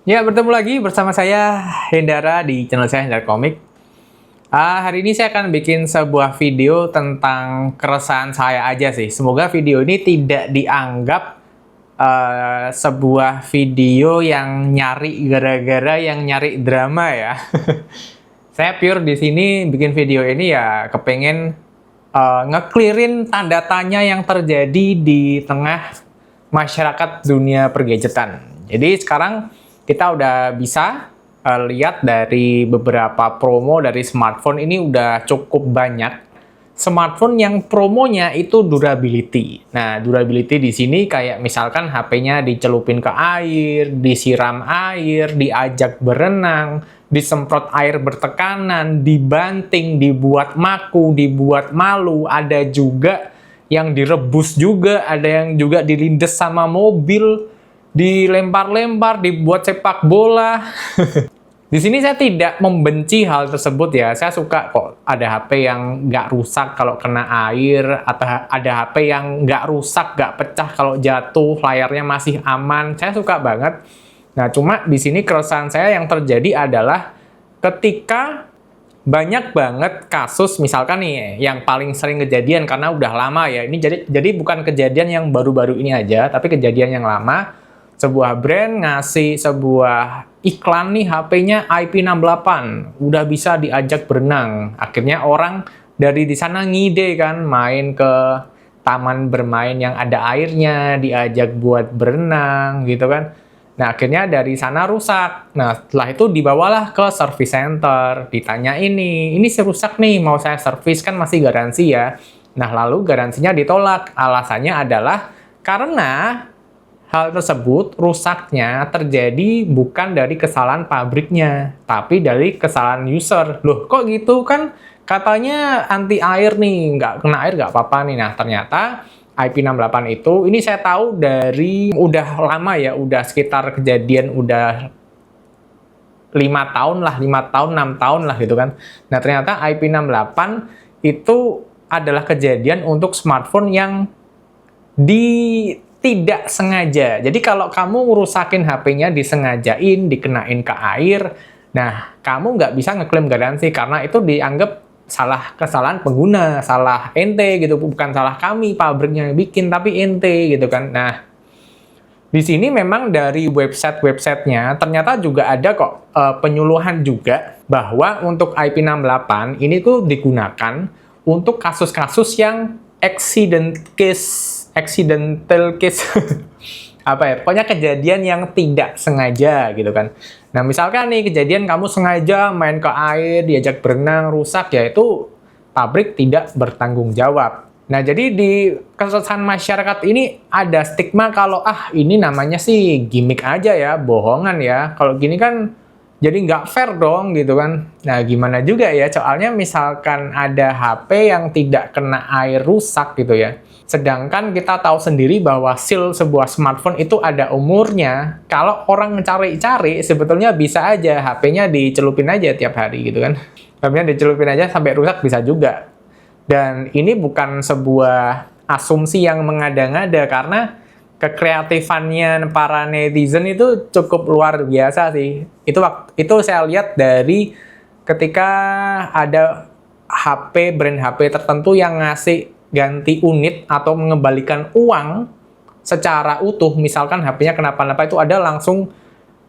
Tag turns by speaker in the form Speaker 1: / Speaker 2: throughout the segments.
Speaker 1: Ya, bertemu lagi bersama saya Hendara di channel saya Hendara Komik. Hari ini saya akan bikin sebuah video tentang keresahan saya aja sih. Semoga video ini tidak dianggap sebuah video yang nyari gara-gara yang nyari drama ya. Saya pure di sini bikin video ini ya kepengen nge-clearin tanda tanya yang terjadi di tengah masyarakat dunia pergadgetan. Jadi sekarang kita udah bisa lihat dari beberapa promo dari smartphone ini udah cukup banyak smartphone yang promonya itu durability. Nah, durability di sini kayak misalkan HP-nya dicelupin ke air, disiram air, diajak berenang, disemprot air bertekanan, dibanting, dibuat maku, dibuat malu, ada juga yang direbus juga, ada yang juga dilindes sama mobil, dilempar-lempar, dibuat sepak bola. Di sini saya tidak membenci hal tersebut ya. Saya suka kok ada HP yang nggak rusak kalau kena air, atau ada HP yang nggak rusak, nggak pecah kalau jatuh, layarnya masih aman. Saya suka banget. Nah, cuma di sini keresahan saya yang terjadi adalah ketika banyak banget kasus, misalkan nih, yang paling sering kejadian karena udah lama ya. Ini jadi bukan kejadian yang baru-baru ini aja, tapi kejadian yang lama. Sebuah brand ngasih sebuah iklan nih HP-nya IP68, udah bisa diajak berenang. Akhirnya orang dari di sana ngide kan, main ke taman bermain yang ada airnya, diajak buat berenang gitu kan. Nah, akhirnya dari sana rusak. Nah, setelah itu dibawalah ke service center, ditanya ini rusak nih, mau saya servis kan masih garansi ya. Nah, lalu garansinya ditolak. Alasannya adalah karena hal tersebut rusaknya terjadi bukan dari kesalahan pabriknya, tapi dari kesalahan user. Loh, kok gitu kan? Katanya anti air nih, nggak kena air nggak apa-apa nih. Nah, ternyata IP68 itu, ini saya tahu dari udah lama ya, udah sekitar kejadian udah 5 tahun lah, 5 tahun, 6 tahun lah gitu kan. Nah, ternyata IP68 itu adalah kejadian untuk smartphone yang tidak sengaja. Jadi kalau kamu ngerusakin HP-nya disengajain, dikenain ke air, nah kamu nggak bisa ngeklaim garansi karena itu dianggap kesalahan pengguna, salah ente gitu, bukan salah kami pabriknya yang bikin, tapi ente gitu kan. Nah, di sini memang dari website-websitenya ternyata juga ada kok penyuluhan juga bahwa untuk IP68 ini tuh digunakan untuk kasus-kasus yang accidental case apa ya, pokoknya kejadian yang tidak sengaja gitu kan. Nah, misalkan nih kejadian kamu sengaja main ke air, diajak berenang, rusak, ya itu pabrik tidak bertanggung jawab. Nah, jadi di keresahan masyarakat ini ada stigma kalau ini namanya sih gimmick aja ya, bohongan ya, kalau gini kan jadi nggak fair dong gitu kan. Nah, gimana juga ya, soalnya misalkan ada HP yang tidak kena air rusak gitu ya. Sedangkan kita tahu sendiri bahwa seal sebuah smartphone itu ada umurnya. Kalau orang mencari-cari, sebetulnya bisa aja HP-nya dicelupin aja tiap hari gitu kan. HP-nya dicelupin aja sampai rusak bisa juga. Dan ini bukan sebuah asumsi yang mengada-ngada, karena kekreatifannya para netizen itu cukup luar biasa sih. Itu saya lihat dari ketika ada brand HP tertentu yang ngasih ganti unit atau mengembalikan uang secara utuh, misalkan HP-nya kenapa-napa, itu ada langsung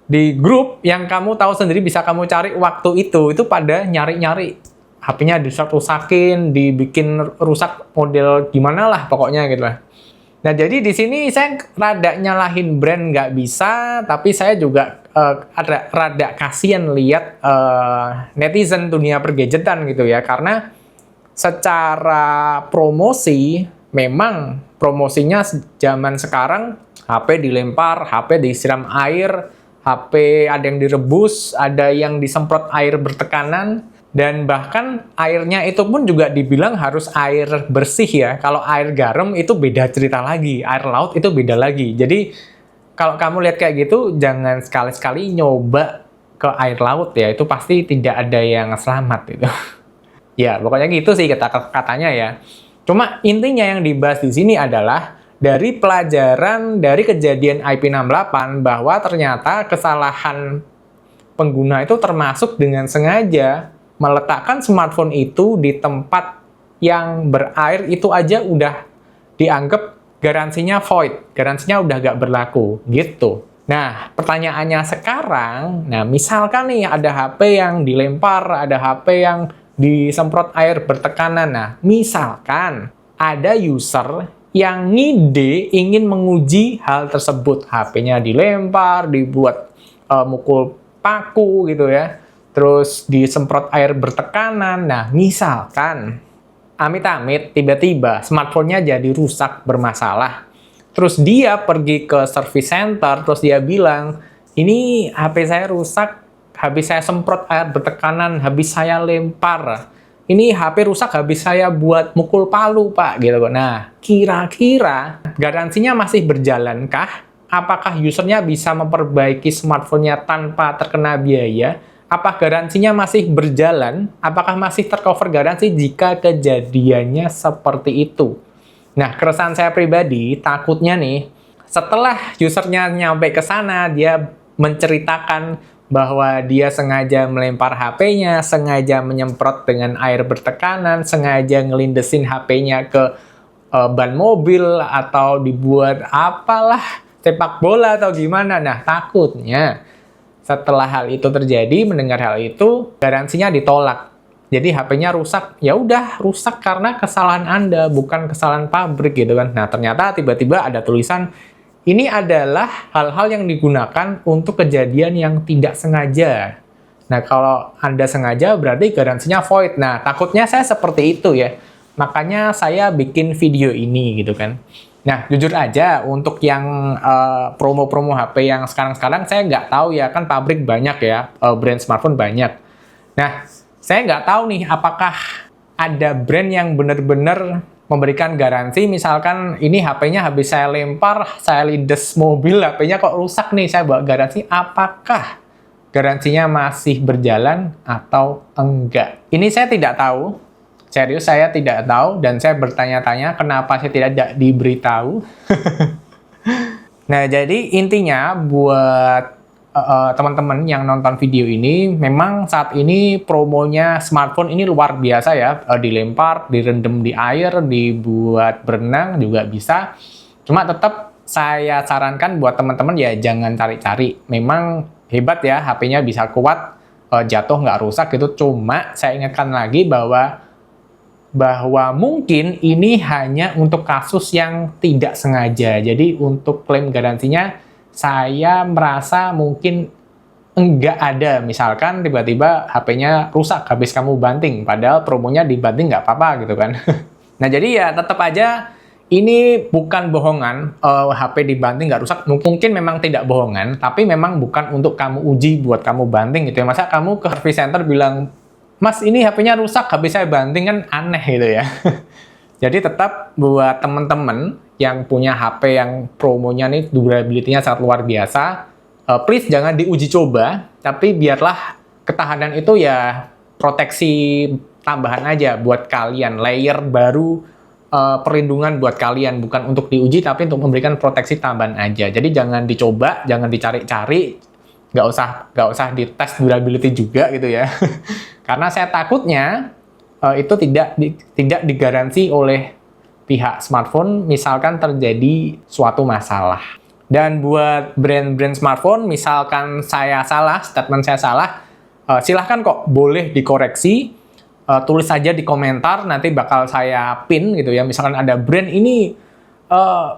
Speaker 1: di grup yang kamu tahu sendiri, bisa kamu cari waktu itu pada nyari-nyari HP-nya dirusak-rusakin, dibikin rusak model gimana lah pokoknya gitu lah. Nah, jadi di sini saya rada nyalahin brand nggak bisa, tapi saya juga ada rada kasihan lihat netizen dunia pergadgetan gitu ya, karena secara promosi memang promosinya zaman sekarang HP dilempar, HP disiram air, HP ada yang direbus, ada yang disemprot air bertekanan, dan bahkan airnya itu pun juga dibilang harus air bersih ya. Kalau air garam itu beda cerita lagi, air laut itu beda lagi. Jadi kalau kamu lihat kayak gitu, jangan sekali-sekali nyoba ke air laut ya, itu pasti tidak ada yang selamat gitu. Ya, pokoknya gitu sih katanya ya. Cuma intinya yang dibahas di sini adalah dari pelajaran dari kejadian IP68 bahwa ternyata kesalahan pengguna itu termasuk dengan sengaja meletakkan smartphone itu di tempat yang berair, itu aja udah dianggap garansinya void, garansinya udah gak berlaku, gitu. Nah, pertanyaannya sekarang, nah misalkan nih ada HP yang dilempar, ada HP yang disemprot air bertekanan. Nah, misalkan ada user yang ngide ingin menguji hal tersebut. HP-nya dilempar, dibuat mukul paku gitu ya. Terus disemprot air bertekanan. Nah, misalkan amit-amit tiba-tiba smartphone-nya jadi rusak, bermasalah. Terus dia pergi ke service center, terus dia bilang, ini HP saya rusak, habis saya semprot air bertekanan, habis saya lempar. Ini HP rusak, habis saya buat mukul palu, Pak. Gitu. Nah, kira-kira garansinya masih berjalankah? Apakah usernya bisa memperbaiki smartphone-nya tanpa terkena biaya? Apa garansinya masih berjalan? Apakah masih tercover garansi jika kejadiannya seperti itu? Nah, keresahan saya pribadi, takutnya nih, setelah usernya nyampe ke sana, dia menceritakan bahwa dia sengaja melempar HP-nya, sengaja menyemprot dengan air bertekanan, sengaja ngelindesin HP-nya ke ban mobil, atau dibuat apalah, sepak bola atau gimana. Nah, takutnya setelah hal itu terjadi, mendengar hal itu, garansinya ditolak. Jadi HP-nya rusak, ya udah rusak karena kesalahan Anda, bukan kesalahan pabrik gitu kan. Nah, ternyata tiba-tiba ada tulisan, ini adalah hal-hal yang digunakan untuk kejadian yang tidak sengaja. Nah, kalau Anda sengaja berarti garansinya void. Nah, takutnya saya seperti itu ya. Makanya saya bikin video ini gitu kan. Nah, jujur aja untuk yang promo-promo HP yang sekarang-sekarang saya nggak tahu ya, kan pabrik banyak ya, brand smartphone banyak. Nah, saya nggak tahu nih apakah ada brand yang benar-benar memberikan garansi, misalkan ini HP-nya habis saya lempar, saya lindes mobil, HP-nya kok rusak nih, saya bawa garansi, apakah garansinya masih berjalan atau enggak? Ini saya tidak tahu, serius saya tidak tahu, dan saya bertanya-tanya kenapa saya tidak diberitahu. Nah, jadi intinya buat teman-teman yang nonton video ini, memang saat ini promonya smartphone ini luar biasa ya, dilempar, direndam di air, dibuat berenang juga bisa. Cuma tetap saya sarankan buat teman-teman ya jangan cari-cari. Memang hebat ya, HP-nya bisa kuat, jatuh nggak rusak gitu. Cuma saya ingatkan lagi bahwa mungkin ini hanya untuk kasus yang tidak sengaja. Jadi untuk klaim garansinya saya merasa mungkin enggak ada. Misalkan tiba-tiba HP-nya rusak habis kamu banting, padahal promonya dibanting nggak apa-apa gitu kan. Nah, jadi ya tetap aja ini bukan bohongan, HP dibanting nggak rusak. Mungkin memang tidak bohongan, tapi memang bukan untuk kamu uji buat kamu banting gitu ya. Masa kamu ke service center bilang, Mas ini HP-nya rusak habis saya banting, kan aneh gitu ya. Jadi tetap buat teman-teman yang punya HP yang promonya nih durability-nya sangat luar biasa, please jangan diuji coba, tapi biarlah ketahanan itu ya proteksi tambahan aja buat kalian, layer baru perlindungan buat kalian, bukan untuk diuji tapi untuk memberikan proteksi tambahan aja. Jadi jangan dicoba, jangan dicari-cari, nggak usah dites durability juga gitu ya. Karena saya takutnya itu tidak digaransi oleh pihak smartphone misalkan terjadi suatu masalah. Dan buat brand-brand smartphone, misalkan saya salah, statement saya salah, silahkan kok boleh dikoreksi, tulis saja di komentar, nanti bakal saya pin gitu ya. Misalkan ada brand ini,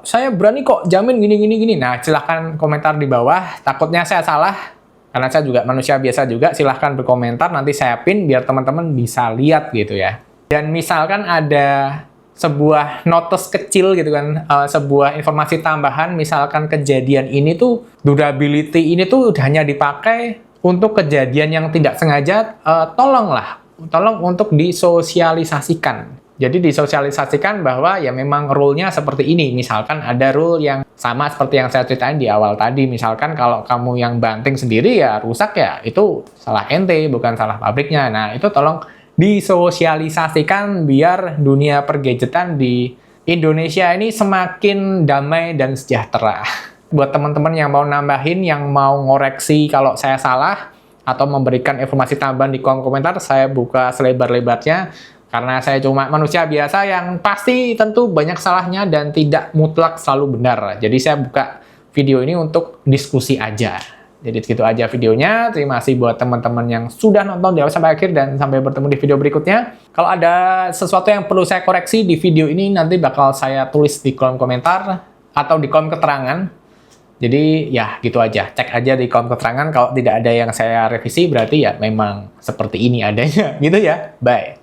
Speaker 1: saya berani kok jamin gini. Nah, silahkan komentar di bawah, takutnya saya salah, karena saya juga manusia biasa juga, silahkan berkomentar, nanti saya pin biar teman-teman bisa lihat gitu ya. Dan misalkan ada sebuah notice kecil gitu kan, sebuah informasi tambahan, misalkan kejadian ini tuh, durability ini tuh hanya dipakai untuk kejadian yang tidak sengaja, tolong untuk disosialisasikan. Jadi disosialisasikan bahwa ya memang rule-nya seperti ini. Misalkan ada rule yang sama seperti yang saya ceritain di awal tadi. Misalkan kalau kamu yang banting sendiri ya rusak ya, itu salah ente, bukan salah pabriknya. Nah, itu tolong disosialisasikan biar dunia pergadgetan di Indonesia ini semakin damai dan sejahtera. Buat teman-teman yang mau nambahin, yang mau ngoreksi kalau saya salah, atau memberikan informasi tambahan di kolom komentar, saya buka selebar-lebarnya. Karena saya cuma manusia biasa yang pasti tentu banyak salahnya dan tidak mutlak selalu benar. Jadi saya buka video ini untuk diskusi aja. Jadi segitu aja videonya. Terima kasih buat teman-teman yang sudah nonton di awal sampai akhir dan sampai bertemu di video berikutnya. Kalau ada sesuatu yang perlu saya koreksi di video ini, nanti bakal saya tulis di kolom komentar atau di kolom keterangan. Jadi ya gitu aja, cek aja di kolom keterangan. Kalau tidak ada yang saya revisi berarti ya memang seperti ini adanya gitu ya. Bye.